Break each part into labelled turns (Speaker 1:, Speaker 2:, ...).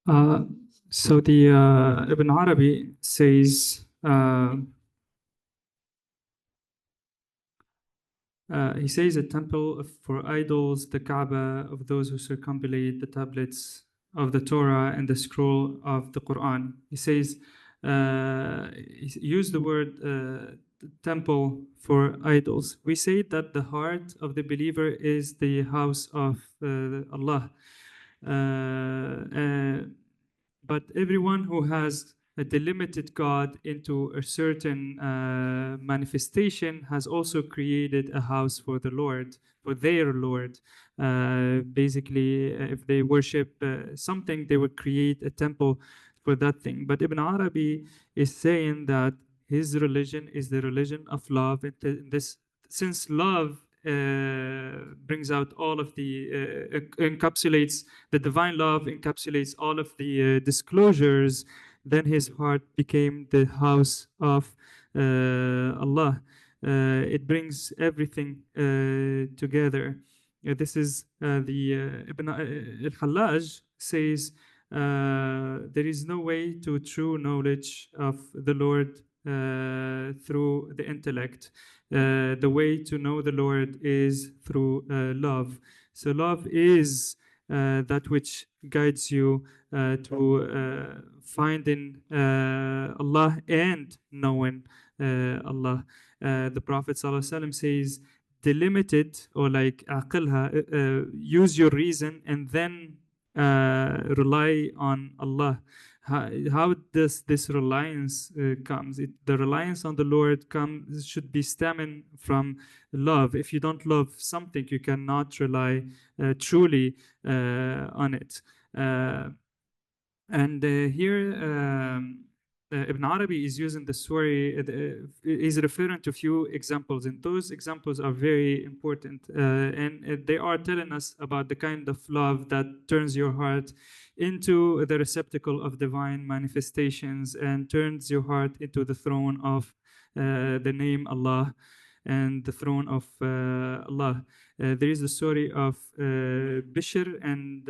Speaker 1: Uh, so the Ibn Arabi says, he says a temple for idols, the Kaaba of those who circumambulate the tablets of the Torah and the scroll of the Quran. He says, he used the word temple for idols. We say that the heart of the believer is the house of Allah. But everyone who has delimited God into a certain manifestation has also created a house for the Lord, for their Lord. Basically, if they worship something, they would create a temple for that thing. But Ibn Arabi is saying that his religion is the religion of love. This, since love brings out all of the encapsulates the divine love, encapsulates all of the disclosures, then his heart became the house of Allah. It brings everything together. This is the Ibn al-Hallaj says there is no way to true knowledge of the Lord through the intellect. The way to know the Lord is through love. So love is that which guides you to finding Allah and knowing Allah. The Prophet ﷺ says, delimited or like aqilha, use your reason and then rely on Allah. How does this reliance comes? The reliance on the Lord should be stemming from love. If you don't love something, you cannot rely truly on it. And here, Ibn Arabi is using the story, is referring to a few examples, and those examples are very important. And they are telling us about the kind of love that turns your heart into the receptacle of divine manifestations and turns your heart into the throne of the name Allah and the throne of Allah. There is the story of Bishr and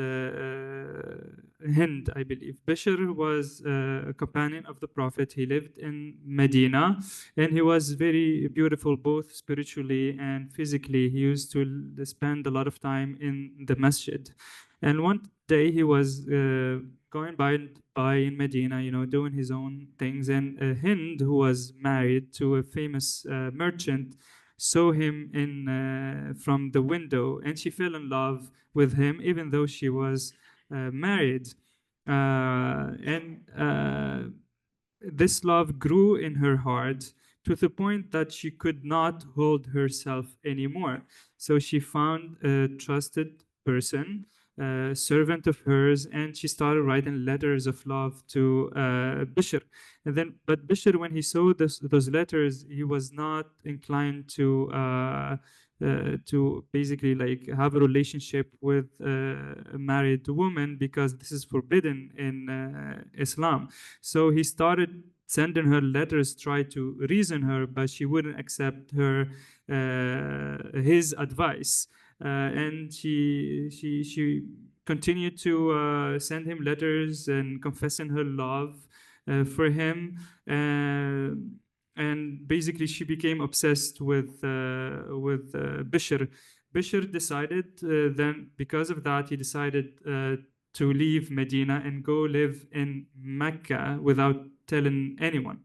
Speaker 1: Hind, I believe. Bishr was a companion of the Prophet. He lived in Medina and he was very beautiful both spiritually and physically. He used to spend a lot of time in the masjid. And one day he was going by in Medina, doing his own things. And Hind, who was married to a famous merchant, saw him from the window, and she fell in love with him, even though she was married. And this love grew in her heart to the point that she could not hold herself anymore. So she found a trusted person, servant of hers, and she started writing letters of love to Bishr. But Bishr, when he saw those letters, he was not inclined to basically like have a relationship with a married woman because this is forbidden in Islam. So he started sending her letters, try to reason her, but she wouldn't accept his advice. And she continued to send him letters and confessing her love for him. And basically, she became obsessed with Bishr. Bishr decided then, because of that, he decided to leave Medina and go live in Mecca without telling anyone.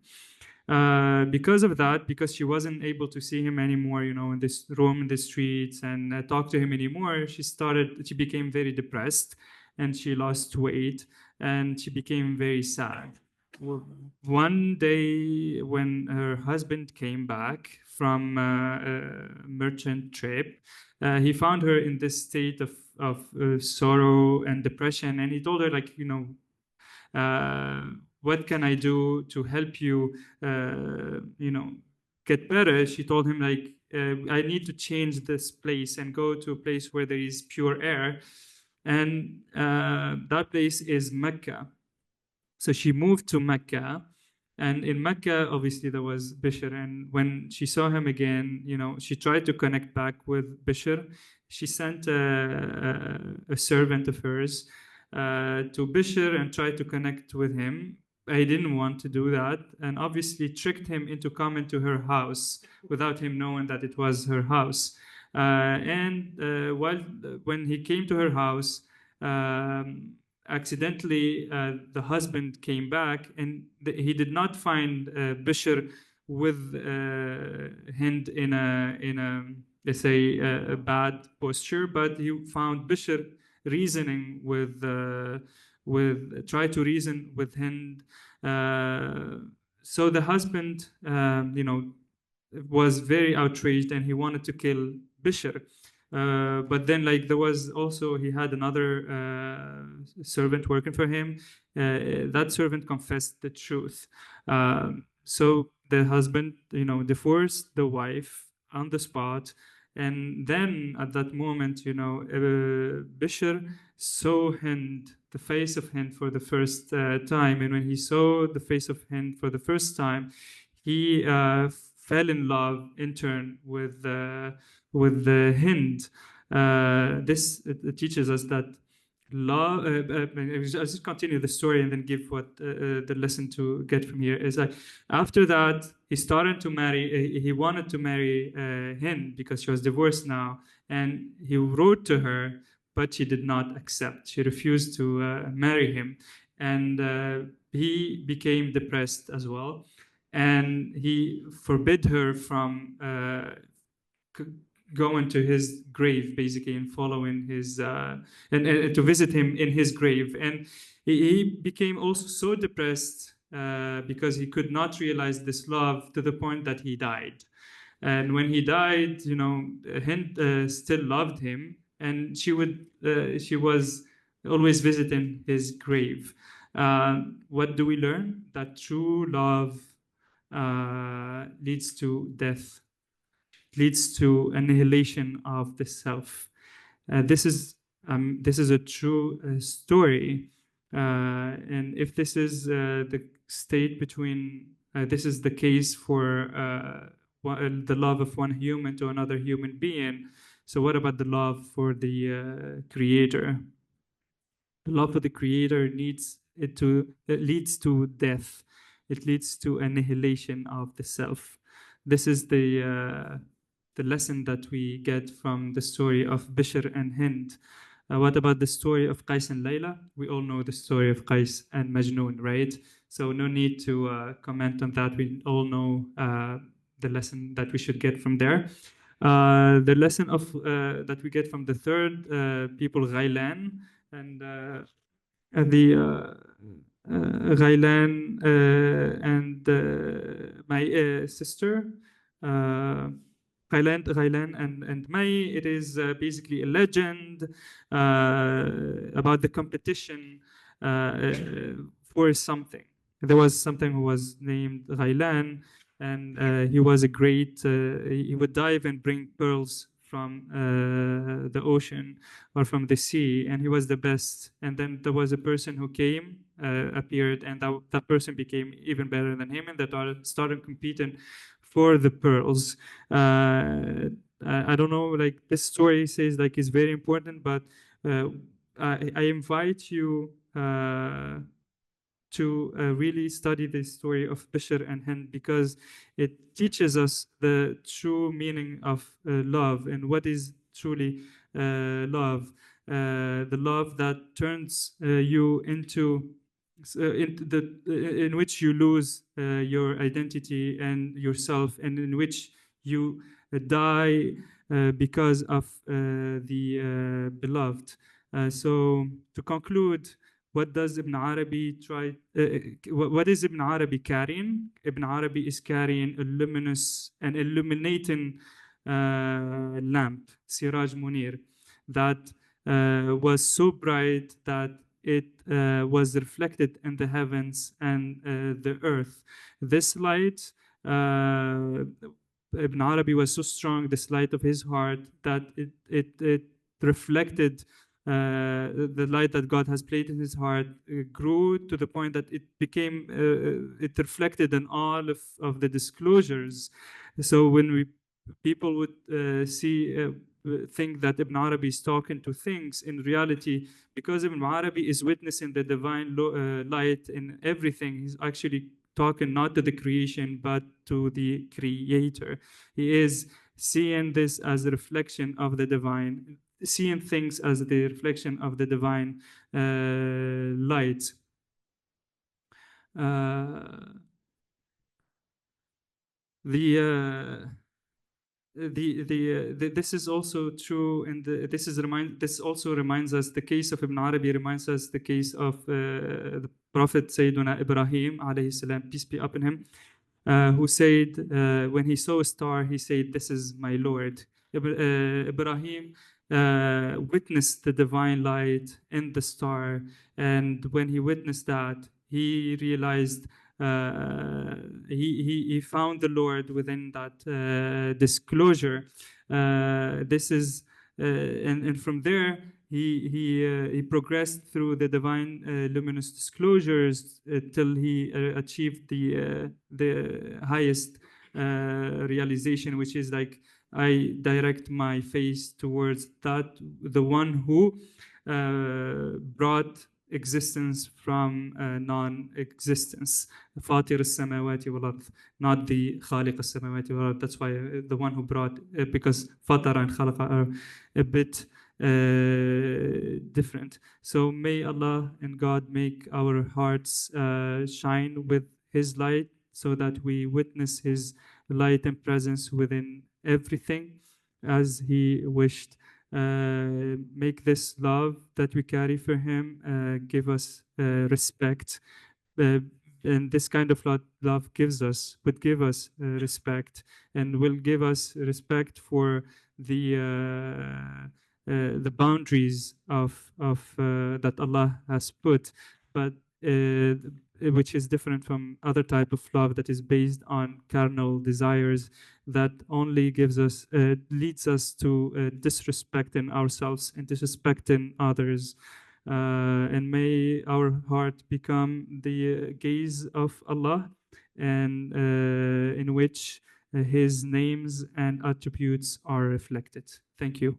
Speaker 1: Because of that, because she wasn't able to see him anymore, in this roam in the streets and talk to him anymore, she became very depressed and she lost weight and she became very sad. One day, when her husband came back from a merchant trip, he found her in this state of sorrow and depression, and he told her, like, what can I do to help you, get better? She told him, like, I need to change this place and go to a place where there is pure air, and that place is Mecca. So she moved to Mecca, and in Mecca, obviously, there was Bishr. And when she saw him again, she tried to connect back with Bishr. She sent a servant of hers, to Bishr and tried to connect with him. I didn't want to do that, and obviously tricked him into coming to her house without him knowing that it was her house. When he came to her house, accidentally the husband came back, and he did not find Bishr with Hind in a let's say a bad posture, but he found Bishr reasoning with try to reason with Hind. So the husband, was very outraged, and he wanted to kill Bishr. But then, like, there was also, he had another servant working for him. That servant confessed the truth. So the husband, divorced the wife on the spot. And then at that moment, Bishr saw Hind, the face of Hind, for the first time. And when he saw the face of Hind for the first time, he fell in love in turn with the Hind. This teaches us that love. I'll just continue the story and then give what the lesson to get from here is like, after that he started to marry. He wanted to marry Hind because she was divorced now, and he wrote to her, but she did not accept. She refused to marry him, and he became depressed as well, and he forbid her from going to his grave, basically, and following his and to visit him in his grave. And he became also so depressed because he could not realize this love, to the point that he died. And when he died, Hind still loved him, and she was always visiting his grave. What do we learn? That true love leads to death, leads to annihilation of the self. This is a true story, and if this is the state between, this is the case for the love of one human to another human being. So what about the love for the Creator? The love for the Creator it leads to death. It leads to annihilation of the self. This is the lesson that we get from the story of Bishr and Hind. What about the story of Qais and Layla? We all know the story of Qais and Majnun, right? So no need to comment on that. We all know the lesson that we should get from there. The lesson of that we get from the third people, Ghailan, and the Ghailan and my sister, Ghailan and May. It is basically a legend about the competition for something. There was something who was named Ghailan, and he was a great, he would dive and bring pearls from the ocean or from the sea, and he was the best. And then there was a person who came, appeared, and that person became even better than him, and that started competing for the pearls. I don't know, like, this story says like it's very important, but I invite you to really study the story of Bishr and Hind, because it teaches us the true meaning of love, and what is truly love. The love that turns you into in which you lose your identity and yourself, and in which you die because of the beloved. So to conclude, what does Ibn Arabi try? What is Ibn Arabi carrying? Ibn Arabi is carrying a luminous and illuminating lamp, Siraj Munir, that was so bright that it was reflected in the heavens and the earth. This light, Ibn Arabi was so strong, this light of his heart, that it reflected the light that God has placed in his heart, grew to the point that it became, it reflected in all of the disclosures. So when people would see think that Ibn Arabi is talking to things. In reality, because Ibn Arabi is witnessing the divine light in everything, he's actually talking not to the creation, but to the creator. He is seeing this as a reflection of the divine, seeing things as the reflection of the divine light. This is also true, and this also reminds us, the case of Ibn Arabi reminds us the case of the Prophet Sayyiduna Ibrahim alayhi salam, peace be upon him, who said, when he saw a star, he said, "This is my Lord." Ibrahim witnessed the divine light in the star, and when he witnessed that, he realized he found the Lord within that disclosure. And from there he progressed through the divine luminous disclosures till he achieved the highest realization, which is like, I direct my face towards the one who brought existence from non-existence. فاطر السماوات والأرض, not the خالق السماوات والأرض. That's why the one who brought, because فطر and خلق are a bit different. So may Allah and God make our hearts shine with His light, so that we witness His light and presence within everything as He wished. Make this love that we carry for Him give us respect. And this kind of love would give us respect, and will give us respect for the boundaries of that Allah has put, but which is different from other type of love that is based on carnal desires, that only leads us to disrespecting ourselves and disrespecting others. And may our heart become the gaze of Allah, and in which His names and attributes are reflected. Thank you.